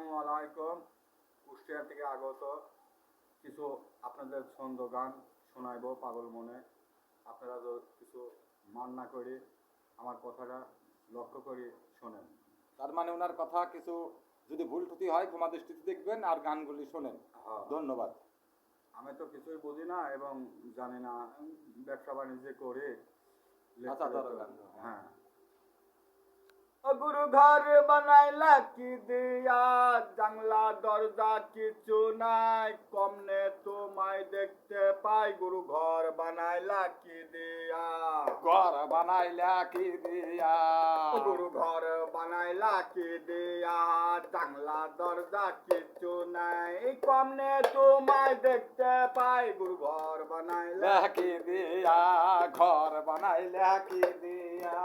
আসসালামু আলাইকুম। কুষ্টিয়া থেকে আগত কিছু আপনাদের ছন্দ গান শোনাইব পাগল মনে। আপনারা কিছু মান না করে আমার কথাটা লক্ষ্য করে শোনেন। তার মানে ওনার কথা কিছু যদি ভুল ত্রুটি হয় ক্ষমা দৃষ্টিতে দেখবেন আর গানগুলি শোনেন। ধন্যবাদ। আমি তো কিছুই বুঝি না এবং জানি না, ব্যবসা বাণিজ্য করে। আচ্ছা, হ্যাঁ। গুরু ঘর বানাইলা কি দিয়া, জানলা দরজা কিছু নাই, কমনে তোমায় দেখতে পাই। গুরু ঘর বানাইলা কি দিয়া, ঘর বানাইলা কি দিয়া, গুরু ঘর বানাইলা কি দিয়া, জানলা দরজা কিছু নাই, কমনে তোমায় দেখতে পাই। গুরু ঘর বানাইলা কি দিয়া, ঘর বানাইলা কি দিয়া।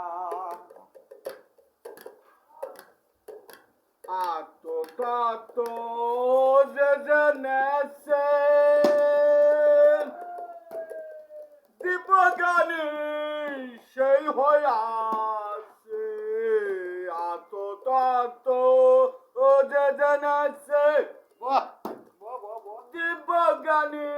আতো তাতো যে জেনেছে দীপগানি সেই হইয়াছে। আতো তাতো যে জেনেছে দীপগানি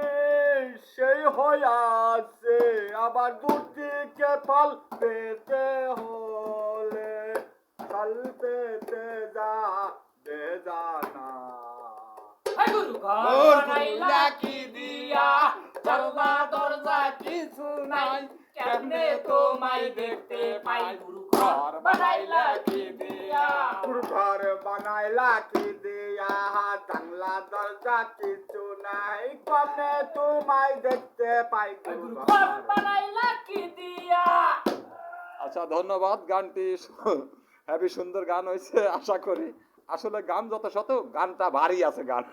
সেই হইয়াছে। আবার দুটিকে ফল পেতে হলে ফল পেতে যা দে জানা। গুরু ঘর বানাইলা কি দিয়া, জানলা দরজা কিছু নাই, কেমনে তোমায় দেখতে পাই। গুরু ঘর বানাইলা কি দিয়া, গুরু ঘর বানাইলা কি দিয়া, জানলা দরজা কিছু নাই, কমনে তোমায় দেখতে পাই। গুরু ঘর বানাইলা কি দিয়া। আচ্ছা, ধন্যবাদ। গানটি হেবি সুন্দর গান হয়েছে আশা করি। আসলে গান যত শত, গানটা ভারী আছে গান।